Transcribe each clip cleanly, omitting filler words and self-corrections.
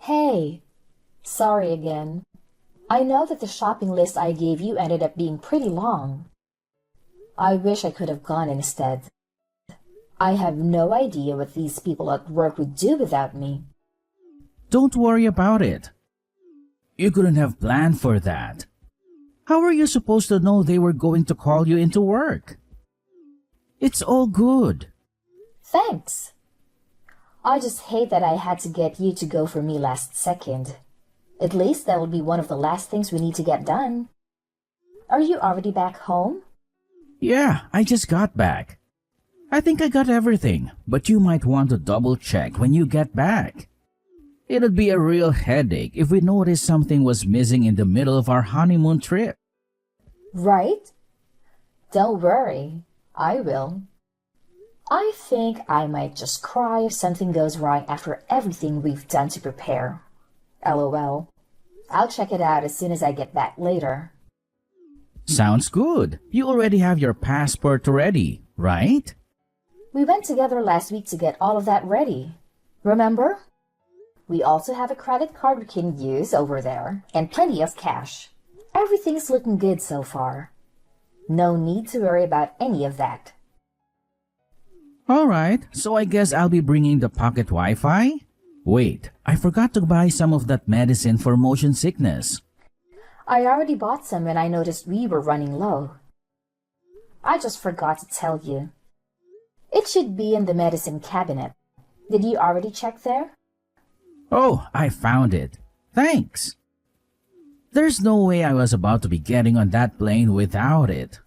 Hey, sorry again. I know that the shopping list I gave you ended up being pretty long. I wish I could have gone instead. I have no idea what these people at work would do without me. Don't worry about it. You couldn't have planned for that. How were you supposed to know they were going to call you into work? It's all good. Thanks. I just hate that I had to get you to go for me last second. At least that will be one of the last things we need to get done. Are you already back home? Yeah, I just got back. I think I got everything, but you might want to double check when you get back. It'd be a real headache if we noticed something was missing in the middle of our honeymoon trip. Right? Don't worry, I will. I think I might just cry if something goes wrong after everything we've done to prepare. LOL. I'll check it out as soon as I get back later. Sounds good. You already have your passport ready, right? We went together last week to get all of that ready. Remember? We also have a credit card we can use over there, and plenty of cash. Everything's looking good so far. No need to worry about any of that. Alright, so I guess I'll be bringing the pocket Wi-Fi? Wait, I forgot to buy some of that medicine for motion sickness. I already bought some when I noticed we were running low. I just forgot to tell you. It should be in the medicine cabinet. Did you already check there? Oh, I found it. Thanks. There's no way I was about to be getting on that plane without it.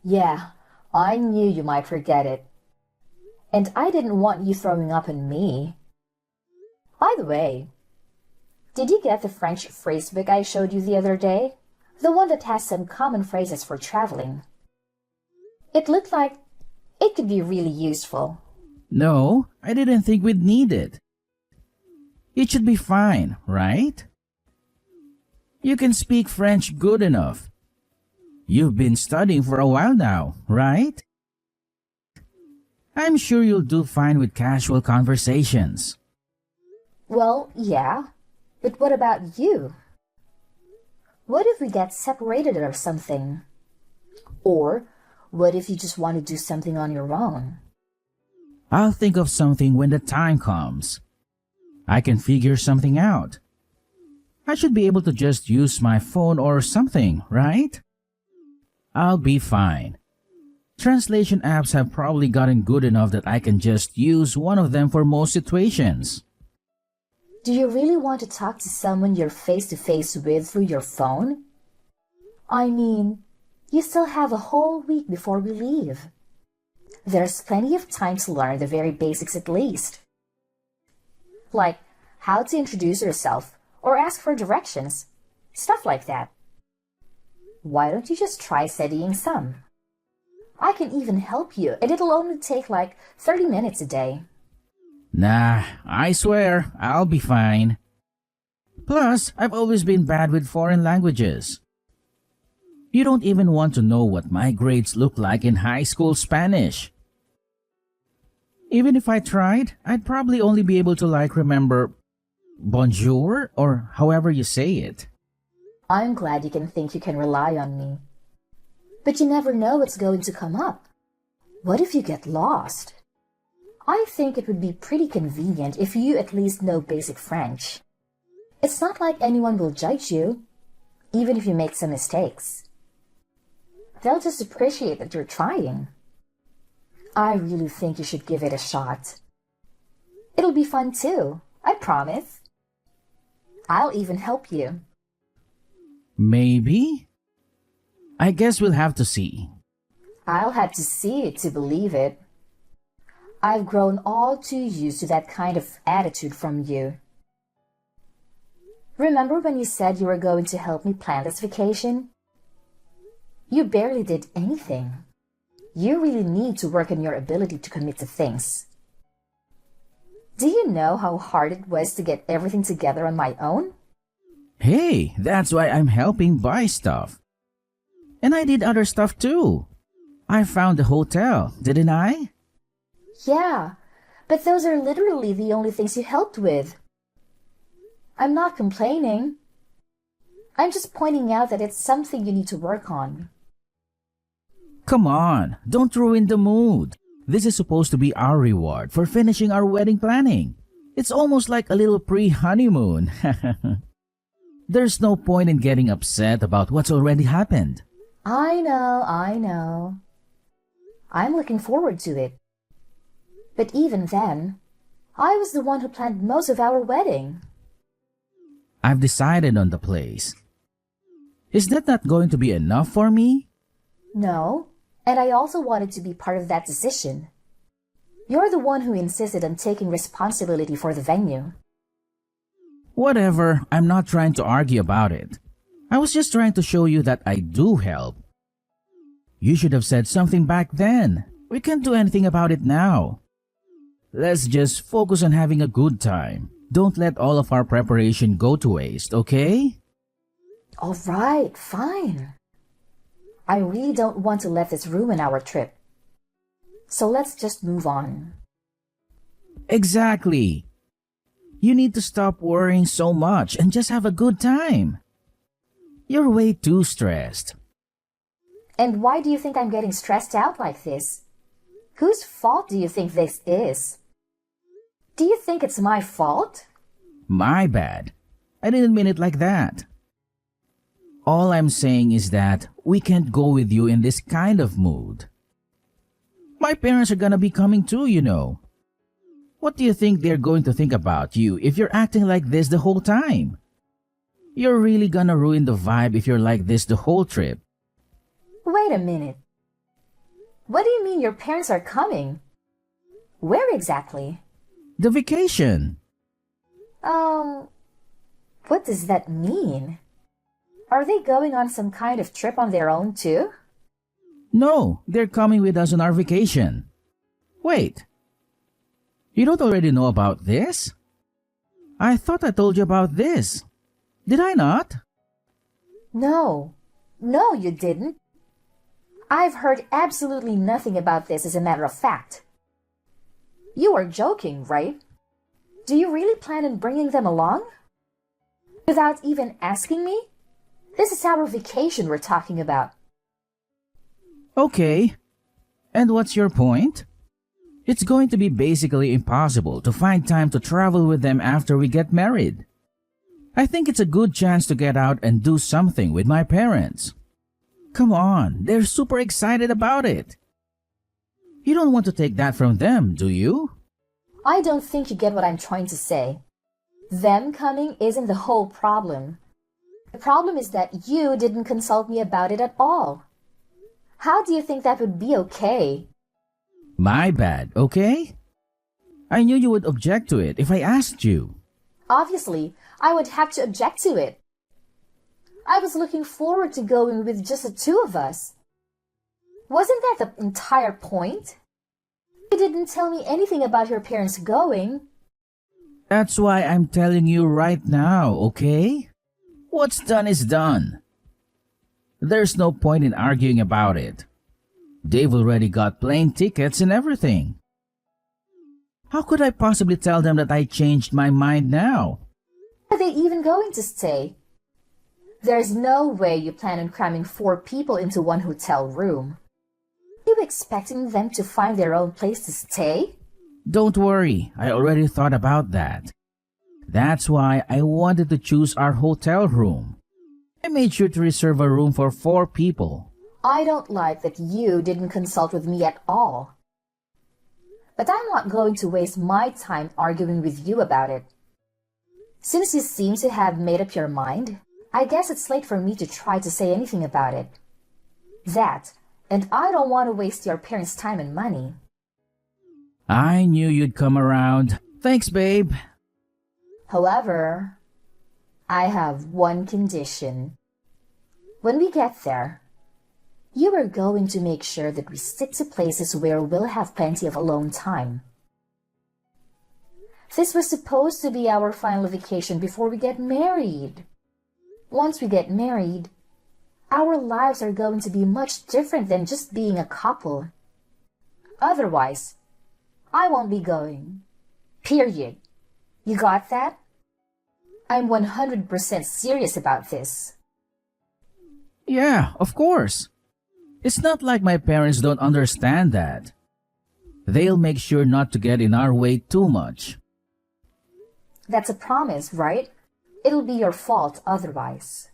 Yeah, I knew you might forget it. And I didn't want you throwing up on me. By the way, did you get the French phrasebook I showed you the other day? The one that has some common phrases for traveling. It looked like it could be really useful. No, I didn't think we'd need it. It should be fine, right? You can speak French good enough. You've been studying for a while now, right? I'm sure you'll do fine with casual conversations. Well, yeah, but what about you? What if we get separated or something? Or what if you just want to do something on your own? I'll think of something when the time comes. I can figure something out. I should be able to just use my phone or something, right? I'll be fine. Translation apps have probably gotten good enough that I can just use one of them for most situations. Do you really want to talk to someone you're face-to-face with through your phone? I mean, you still have a whole week before we leave. There's plenty of time to learn the very basics at least. Like how to introduce yourself or ask for directions, stuff like that. Why don't you just try studying some? I can even help you, and it'll only take like 30 minutes a day. Nah, I swear, I'll be fine. Plus, I've always been bad with foreign languages. You don't even want to know what my grades look like in high school Spanish. Even if I tried, I'd probably only be able to remember bonjour or however you say it. I'm glad you can think you can rely on me. But you never know what's going to come up. What if you get lost? I think it would be pretty convenient if you at least know basic French. It's not like anyone will judge you, even if you make some mistakes. They'll just appreciate that you're trying. I really think you should give it a shot. It'll be fun too, I promise. I'll even help you. Maybe? I guess we'll have to see. I'll have to see it to believe it. I've grown all too used to that kind of attitude from you. Remember when you said you were going to help me plan this vacation? You barely did anything. You really need to work on your ability to commit to things. Do you know how hard it was to get everything together on my own? Hey, that's why I'm helping buy stuff. And I did other stuff too. I found the hotel, didn't I? Yeah, but those are literally the only things you helped with. I'm not complaining. I'm just pointing out that it's something you need to work on. Come on, don't ruin the mood. This is supposed to be our reward for finishing our wedding planning. It's almost like a little pre-honeymoon. There's no point in getting upset about what's already happened. I know. I'm looking forward to it. But even then, I was the one who planned most of our wedding. I've decided on the place. Is that not going to be enough for me? No, and I also wanted to be part of that decision. You're the one who insisted on taking responsibility for the venue. Whatever, I'm not trying to argue about it. I was just trying to show you that I do help. You should have said something back then. We can't do anything about it now. Let's just focus on having a good time. Don't let all of our preparation go to waste, okay? All right, fine. I really don't want to let this ruin our trip. So let's just move on. Exactly. You need to stop worrying so much and just have a good time. You're way too stressed. And why do you think I'm getting stressed out like this? Whose fault do you think this is? Do you think it's my fault? My bad. I didn't mean it like that. All I'm saying is that we can't go with you in this kind of mood. My parents are gonna be coming too, you know. What do you think they're going to think about you if you're acting like this the whole time? You're really gonna ruin the vibe if you're like this the whole trip. Wait a minute. What do you mean your parents are coming? Where exactly? The vacation. What does that mean? Are they going on some kind of trip on their own too? No, they're coming with us on our vacation. Wait. You don't already know about this? I thought I told you about this. Did I not? No, you didn't. I've heard absolutely nothing about this as a matter of fact. You are joking, right? Do you really plan on bringing them along? Without even asking me? This is our vacation we're talking about. Okay. And what's your point? It's going to be basically impossible to find time to travel with them after we get married. I think it's a good chance to get out and do something with my parents. Come on, they're super excited about it. You don't want to take that from them, do you? I don't think you get what I'm trying to say. Them coming isn't the whole problem. The problem is that you didn't consult me about it at all. How do you think that would be okay? My bad, okay? I knew you would object to it if I asked you. Obviously, I would have to object to it. I was looking forward to going with just the two of us. Wasn't that the entire point? You didn't tell me anything about your parents going. That's why I'm telling you right now, okay? What's done is done. There's no point in arguing about it. They've already got plane tickets and everything. How could I possibly tell them that I changed my mind now? Are they even going to stay? There's no way you plan on cramming 4 people into one hotel room. Are you expecting them to find their own place to stay? Don't worry, I already thought about that. That's why I wanted to choose our hotel room. I made sure to reserve a room for 4 people. I don't like that you didn't consult with me at all. But I'm not going to waste my time arguing with you about it. Since you seem to have made up your mind, I guess it's late for me to try to say anything about it. That, and I don't want to waste your parents' time and money. I knew you'd come around. Thanks, babe. However, I have one condition. When we get there, you are going to make sure that we stick to places where we'll have plenty of alone time. This was supposed to be our final vacation before we get married. Once we get married, our lives are going to be much different than just being a couple. Otherwise, I won't be going. Period. You got that? I'm 100% serious about this. Yeah, of course. It's not like my parents don't understand that. They'll make sure not to get in our way too much. That's a promise, right? It'll be your fault otherwise.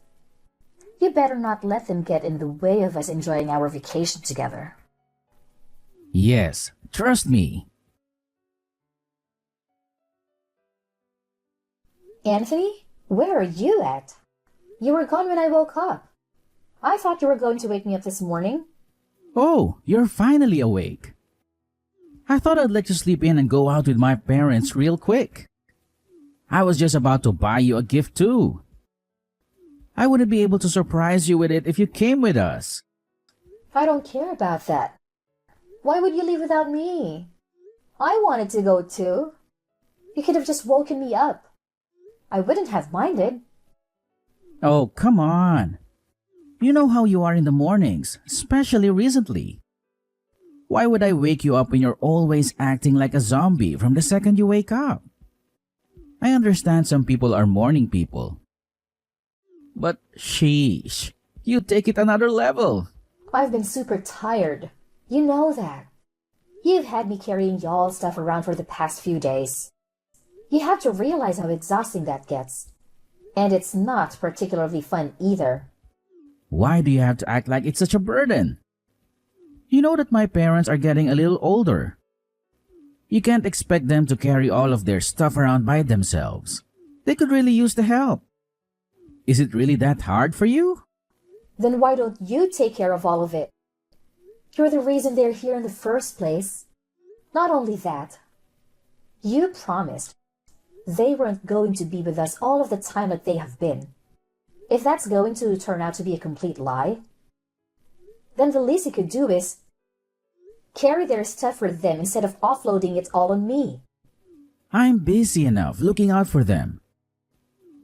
You better not let them get in the way of us enjoying our vacation together. Yes, trust me. Anthony, where are you at? You were gone when I woke up. I thought you were going to wake me up this morning. Oh, you're finally awake. I thought I'd let you sleep in and go out with my parents real quick. I was just about to buy you a gift too. I wouldn't be able to surprise you with it if you came with us. I don't care about that. Why would you leave without me? I wanted to go too. You could have just woken me up. I wouldn't have minded. Oh, come on. You know how you are in the mornings, especially recently. Why would I wake you up when you're always acting like a zombie from the second you wake up? I understand some people are morning people. But sheesh, you take it another level. I've been super tired. You know that. You've had me carrying y'all's stuff around for the past few days. You have to realize how exhausting that gets. And it's not particularly fun either. Why do you have to act like it's such a burden? You know that my parents are getting a little older. You can't expect them to carry all of their stuff around by themselves. They could really use the help. Is it really that hard for you? Then why don't you take care of all of it? You're the reason they're here in the first place. Not only that, you promised they weren't going to be with us all of the time like they have been. If that's going to turn out to be a complete lie, then the least you could do is carry their stuff for them instead of offloading it all on me. I'm busy enough looking out for them.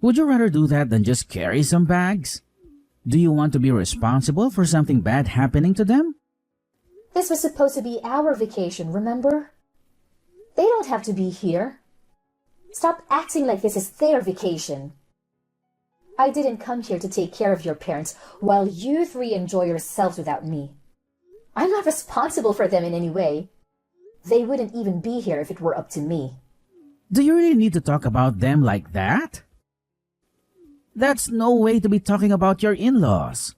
Would you rather do that than just carry some bags? Do you want to be responsible for something bad happening to them? This was supposed to be our vacation, remember? They don't have to be here. Stop acting like this is their vacation. I didn't come here to take care of your parents while you three enjoy yourselves without me. I'm not responsible for them in any way. They wouldn't even be here if it were up to me. Do you really need to talk about them like that? That's no way to be talking about your in-laws.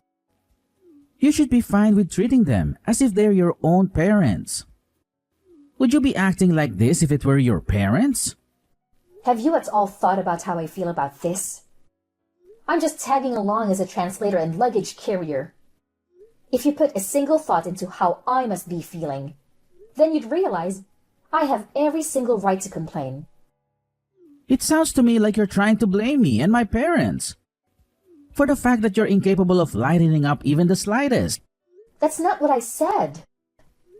You should be fine with treating them as if they're your own parents. Would you be acting like this if it were your parents? Have you at all thought about how I feel about this? I'm just tagging along as a translator and luggage carrier. If you put a single thought into how I must be feeling, then you'd realize I have every single right to complain. It sounds to me like you're trying to blame me and my parents for the fact that you're incapable of lightening up even the slightest. That's not what I said.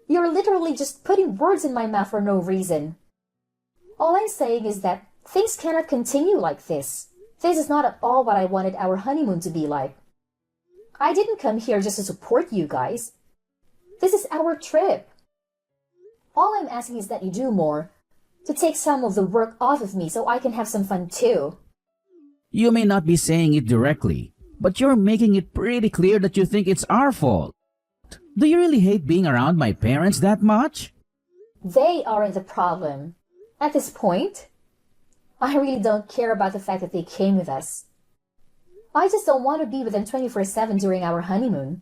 You're literally just putting words in my mouth for no reason. All I'm saying is that things cannot continue like this. This is not at all what I wanted our honeymoon to be like. I didn't come here just to support you guys. This is our trip. All I'm asking is that you do more, to take some of the work off of me so I can have some fun too. You may not be saying it directly, but you're making it pretty clear that you think it's our fault. Do you really hate being around my parents that much? They aren't the problem. At this point, I really don't care about the fact that they came with us. I just don't want to be with them 24/7 during our honeymoon.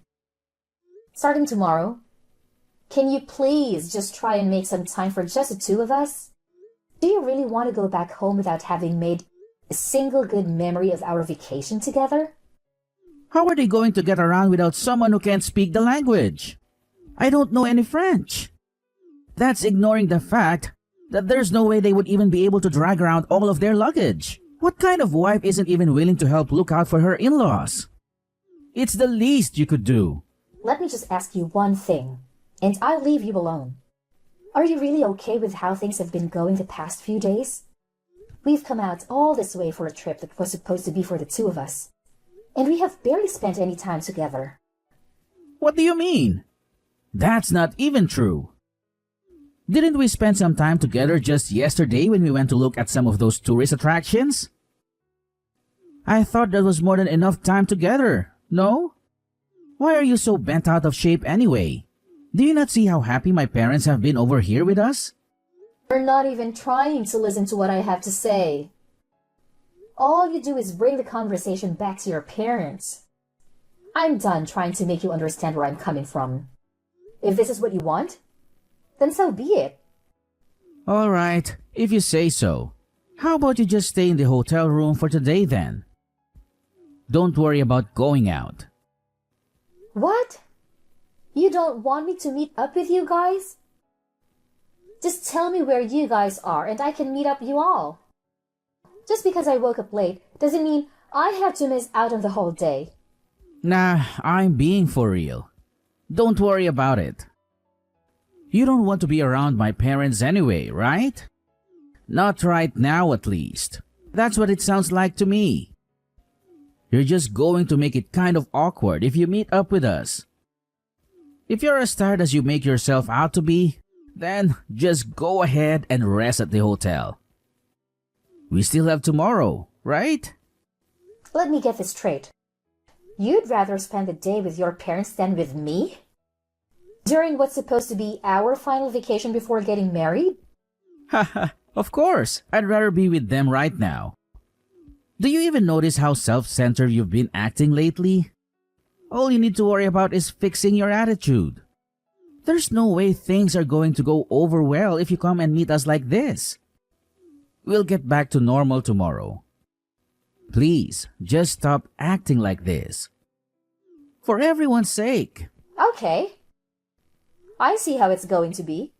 Starting tomorrow, can you please just try and make some time for just the two of us? Do you really want to go back home without having made a single good memory of our vacation together? How are they going to get around without someone who can't speak the language? I don't know any French. That's ignoring the fact that there's no way they would even be able to drag around all of their luggage. What kind of wife isn't even willing to help look out for her in-laws? It's the least you could do. Let me just ask you one thing, and I'll leave you alone. Are you really okay with how things have been going the past few days? We've come out all this way for a trip that was supposed to be for the two of us, and we have barely spent any time together. What do you mean? That's not even true. Didn't we spend some time together just yesterday when we went to look at some of those tourist attractions? I thought that was more than enough time together, no? Why are you so bent out of shape anyway? Do you not see how happy my parents have been over here with us? You're not even trying to listen to what I have to say. All you do is bring the conversation back to your parents. I'm done trying to make you understand where I'm coming from. If this is what you want, then so be it. All right, if you say so. How about you just stay in the hotel room for today then? Don't worry about going out. What? You don't want me to meet up with you guys? Just tell me where you guys are and I can meet up you all. Just because I woke up late doesn't mean I have to miss out on the whole day. Nah, I'm being for real. Don't worry about it. You don't want to be around my parents anyway, right? Not right now at least. That's what it sounds like to me. You're just going to make it kind of awkward if you meet up with us. If you're as tired as you make yourself out to be, then just go ahead and rest at the hotel. We still have tomorrow, right? Let me get this straight. You'd rather spend the day with your parents than with me? During what's supposed to be our final vacation before getting married? Haha, of course. I'd rather be with them right now. Do you even notice how self-centered you've been acting lately? All you need to worry about is fixing your attitude. There's no way things are going to go over well if you come and meet us like this. We'll get back to normal tomorrow. Please, just stop acting like this. For everyone's sake. Okay. I see how it's going to be.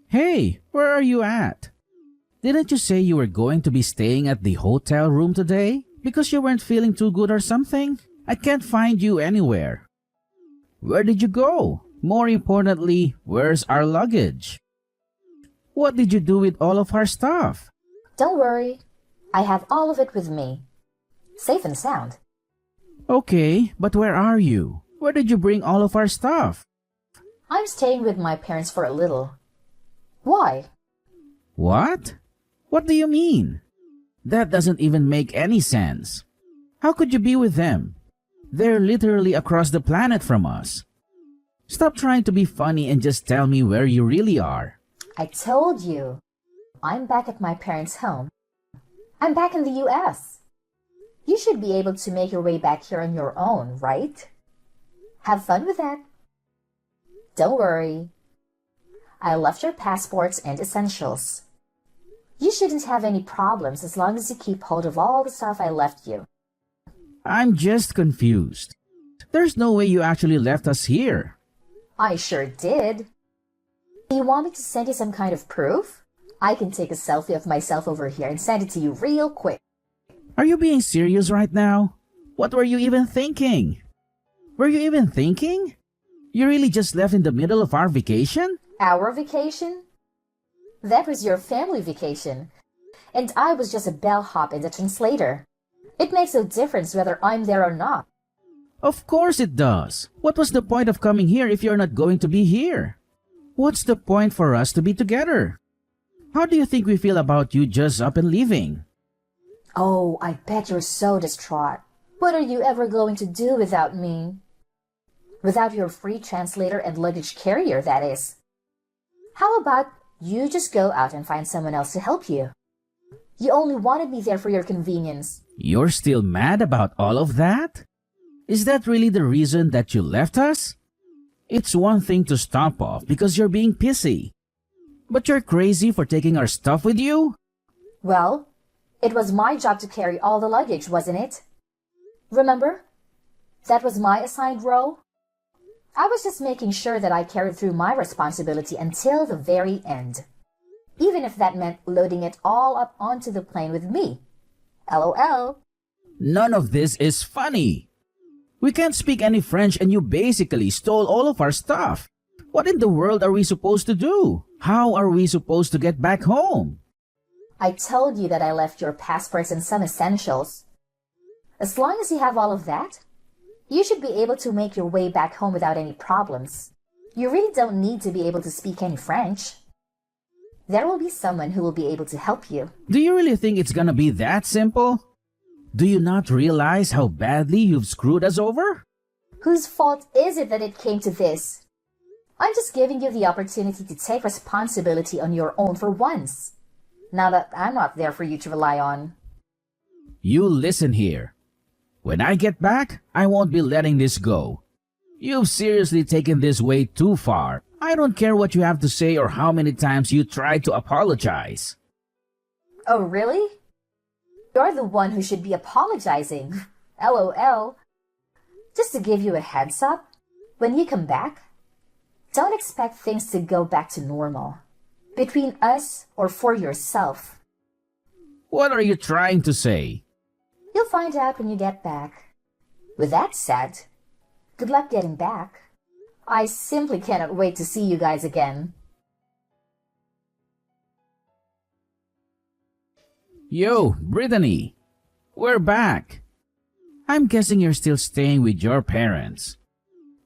Hey, where are you at? Didn't you say you were going to be staying at the hotel room today? Because you weren't feeling too good or something? I can't find you anywhere. Where did you go? More importantly, where's our luggage? What did you do with all of our stuff? Don't worry. I have all of it with me. Safe and sound. Okay, but where are you? Where did you bring all of our stuff? I'm staying with my parents for a little. Why? What? What do you mean? That doesn't even make any sense. How could you be with them? They're literally across the planet from us. Stop trying to be funny and just tell me where you really are. I told you. I'm back at my parents' home. I'm back in the US. You should be able to make your way back here on your own, right? Have fun with that. Don't worry. I left your passports and essentials. You shouldn't have any problems as long as you keep hold of all the stuff I left you. I'm just confused. There's no way you actually left us here. I sure did. Do you want me to send you some kind of proof? I can take a selfie of myself over here and send it to you real quick. Are you being serious right now? What were you even thinking? Were you even thinking? You really just left in the middle of our vacation? Our vacation? That was your family vacation. And I was just a bellhop and a translator. It makes no difference whether I'm there or not. Of course it does. What was the point of coming here if you're not going to be here? What's the point for us to be together? How do you think we feel about you just up and leaving? Oh, I bet you're so distraught. What are you ever going to do without me? Without your free translator and luggage carrier, that is. How about you just go out and find someone else to help you? You only wanted me there for your convenience. You're still mad about all of that? Is that really the reason that you left us? It's one thing to stomp off because you're being pissy. But you're crazy for taking our stuff with you? Well, it was my job to carry all the luggage, wasn't it? Remember? That was my assigned role. I was just making sure that I carried through my responsibility until the very end. Even if that meant loading it all up onto the plane with me. LOL. None of this is funny. We can't speak any French and you basically stole all of our stuff. What in the world are we supposed to do? How are we supposed to get back home? I told you that I left your passports and some essentials. As long as you have all of that, you should be able to make your way back home without any problems. You really don't need to be able to speak any French. There will be someone who will be able to help you. Do you really think it's gonna be that simple? Do you not realize how badly you've screwed us over? Whose fault is it that it came to this? I'm just giving you the opportunity to take responsibility on your own for once. Now that I'm not there for you to rely on. You listen here. When I get back, I won't be letting this go. You've seriously taken this way too far. I don't care what you have to say or how many times you try to apologize. Oh, really? You're the one who should be apologizing. LOL. Just to give you a heads up, when you come back, don't expect things to go back to normal. Between us or for yourself. What are you trying to say? You'll find out when you get back. With that said, good luck getting back. I simply cannot wait to see you guys again. Yo, Brittany. We're back. I'm guessing you're still staying with your parents.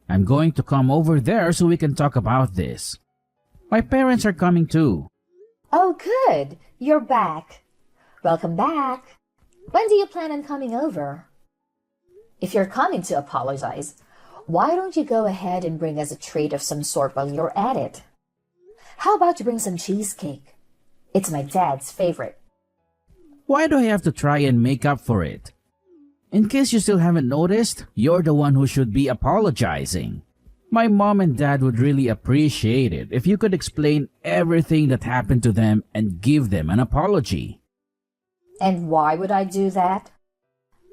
I'm going to come over there so we can talk about this. My parents are coming too. Oh, good. You're back. Welcome back. When do you plan on coming over? If you're coming to apologize, why don't you go ahead and bring us a treat of some sort while you're at it? How about you bring some cheesecake? It's my dad's favorite. Why do I have to try and make up for it? In case you still haven't noticed, you're the one who should be apologizing. My mom and dad would really appreciate it if you could explain everything that happened to them and give them an apology. And why would I do that?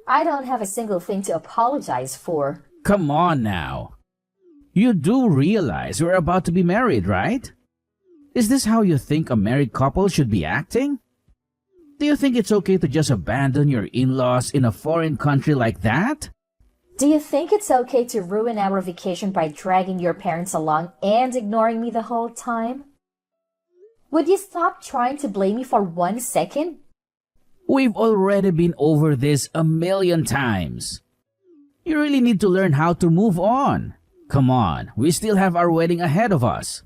I don't have a single thing to apologize for. Come on now. You do realize we're about to be married, right? Is this how you think a married couple should be acting? Do you think it's okay to just abandon your in-laws in a foreign country like that? Do you think it's okay to ruin our vacation by dragging your parents along and ignoring me the whole time? Would you stop trying to blame me for 1 second? We've already been over this a million times. You really need to learn how to move on. Come on, we still have our wedding ahead of us.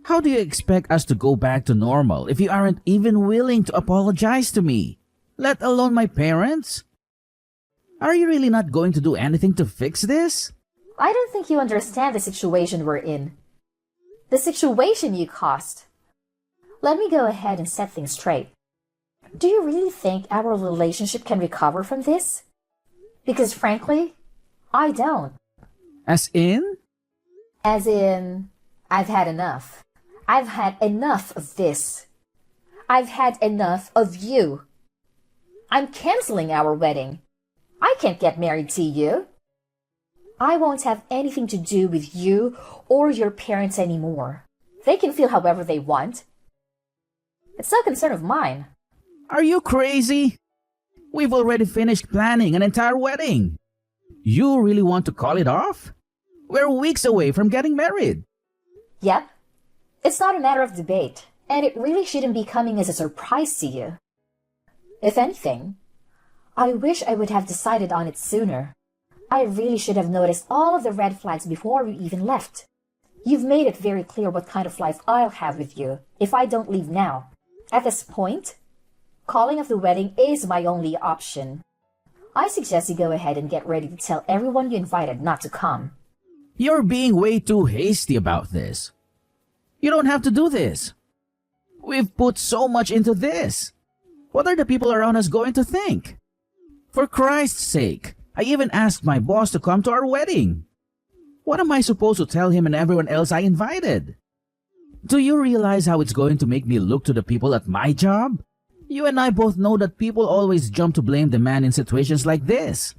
How do you expect us to go back to normal if you aren't even willing to apologize to me, let alone my parents? Are you really not going to do anything to fix this? I don't think you understand the situation we're in. The situation you caused. Let me go ahead and set things straight. Do you really think our relationship can recover from this? Because frankly, I don't. As in? As in, I've had enough. I've had enough of this. I've had enough of you. I'm canceling our wedding. I can't get married to you. I won't have anything to do with you or your parents anymore. They can feel however they want. It's no concern of mine. Are you crazy? We've already finished planning an entire wedding. You really want to call it off? We're weeks away from getting married. Yep. It's not a matter of debate, and it really shouldn't be coming as a surprise to you. If anything, I wish I would have decided on it sooner. I really should have noticed all of the red flags before we even left. You've made it very clear what kind of life I'll have with you if I don't leave now. At this point, calling off the wedding is my only option. I suggest you go ahead and get ready to tell everyone you invited not to come. You're being way too hasty about this. You don't have to do this. We've put so much into this. What are the people around us going to think? For Christ's sake, I even asked my boss to come to our wedding. What am I supposed to tell him and everyone else I invited? Do you realize how it's going to make me look to the people at my job? You and I both know that people always jump to blame the man in situations like this.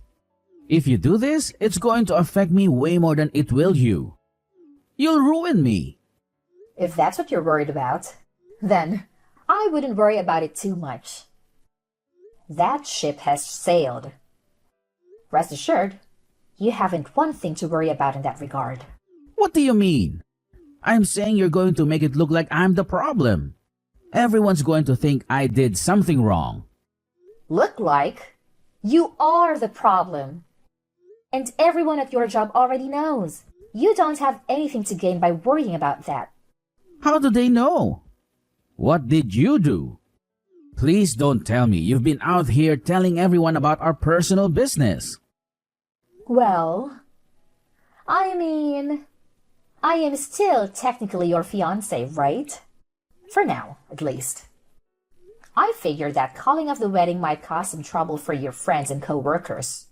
If you do this, it's going to affect me way more than it will you. You'll ruin me. If that's what you're worried about, then I wouldn't worry about it too much. That ship has sailed. Rest assured, you haven't one thing to worry about in that regard. What do you mean? I'm saying you're going to make it look like I'm the problem. Everyone's going to think I did something wrong. Look like? You are the problem. And everyone at your job already knows. You don't have anything to gain by worrying about that. How do they know? What did you do? Please don't tell me you've been out here telling everyone about our personal business. Well, I mean, I am still technically your fiancé, right? For now, at least. I figured that calling off the wedding might cause some trouble for your friends and co-workers.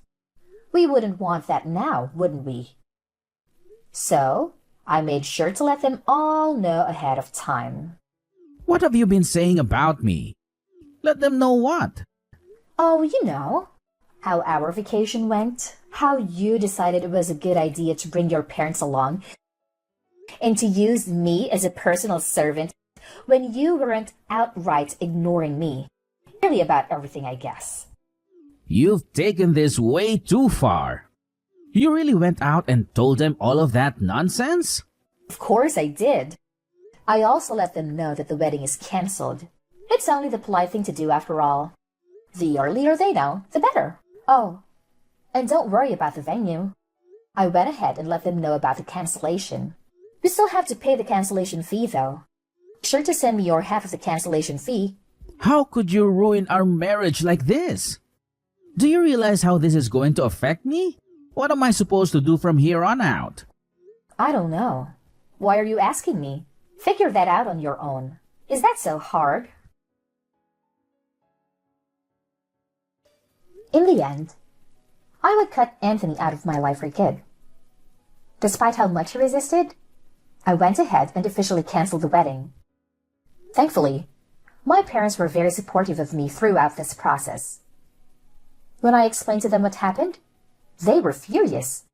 We wouldn't want that now, wouldn't we? So, I made sure to let them all know ahead of time. What have you been saying about me? Let them know what? Oh, you know, how our vacation went, how you decided it was a good idea to bring your parents along, and to use me as a personal servant when you weren't outright ignoring me. Really about everything, I guess. You've taken this way too far. You really went out and told them all of that nonsense? Of course I did. I also let them know that the wedding is cancelled. It's only the polite thing to do after all. The earlier they know, the better. Oh, and don't worry about the venue. I went ahead and let them know about the cancellation. You still have to pay the cancellation fee, though. Be sure to send me your half of the cancellation fee. How could you ruin our marriage like this? Do you realize how this is going to affect me? What am I supposed to do from here on out? I don't know. Why are you asking me? Figure that out on your own. Is that so hard? In the end, I would cut Anthony out of my life for good. Despite how much he resisted, I went ahead and officially canceled the wedding. Thankfully, my parents were very supportive of me throughout this process. When I explained to them what happened, they were furious.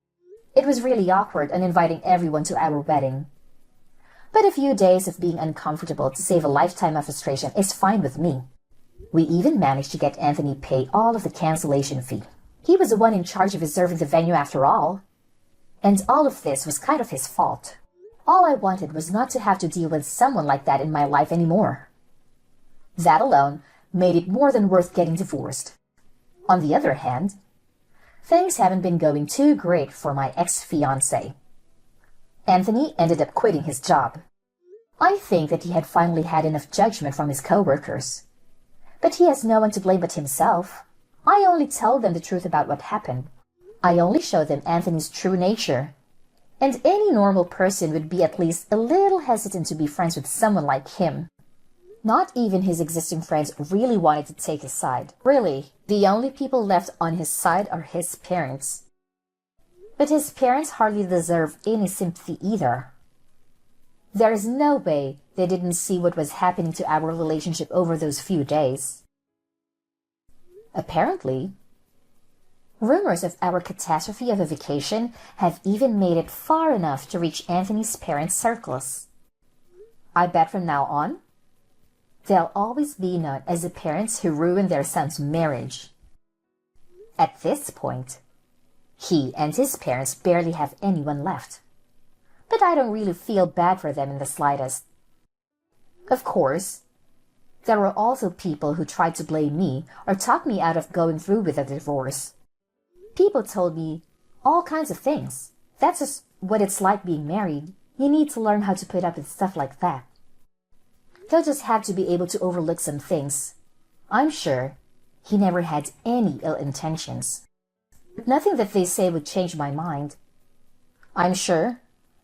It was really awkward uninviting everyone to our wedding. But a few days of being uncomfortable to save a lifetime of frustration is fine with me. We even managed to get Anthony pay all of the cancellation fee. He was the one in charge of reserving the venue after all. And all of this was kind of his fault. All I wanted was not to have to deal with someone like that in my life anymore. That alone made it more than worth getting divorced. On the other hand, things haven't been going too great for my ex-fiancé. Anthony ended up quitting his job. I think that he had finally had enough judgment from his co-workers. But he has no one to blame but himself. I only told them the truth about what happened. I only showed them Anthony's true nature. And any normal person would be at least a little hesitant to be friends with someone like him. Not even his existing friends really wanted to take his side. Really, the only people left on his side are his parents. But his parents hardly deserve any sympathy either. There is no way they didn't see what was happening to our relationship over those few days. Apparently, rumors of our catastrophe of a vacation have even made it far enough to reach Anthony's parents' circles. I bet from now on, they'll always be known as the parents who ruined their son's marriage. At this point, he and his parents barely have anyone left. But I don't really feel bad for them in the slightest. Of course, there were also people who tried to blame me or talk me out of going through with a divorce. People told me all kinds of things. That's just what it's like being married. You need to learn how to put up with stuff like that. They'll just have to be able to overlook some things. I'm sure he never had any ill intentions. But nothing that they say would change my mind. I'm sure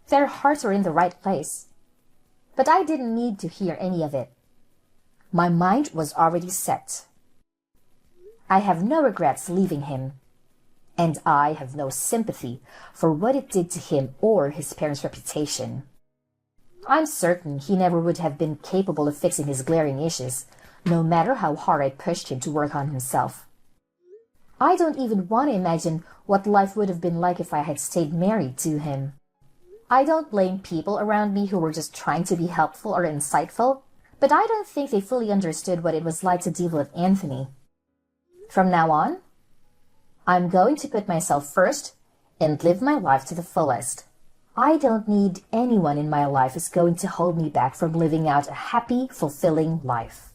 their hearts were in the right place. But I didn't need to hear any of it. My mind was already set. I have no regrets leaving him. And I have no sympathy for what it did to him or his parents' reputation. I'm certain he never would have been capable of fixing his glaring issues, no matter how hard I pushed him to work on himself. I don't even want to imagine what life would have been like if I had stayed married to him. I don't blame people around me who were just trying to be helpful or insightful, but I don't think they fully understood what it was like to deal with Anthony. From now on, I'm going to put myself first and live my life to the fullest. I don't need anyone in my life who's going to hold me back from living out a happy, fulfilling life.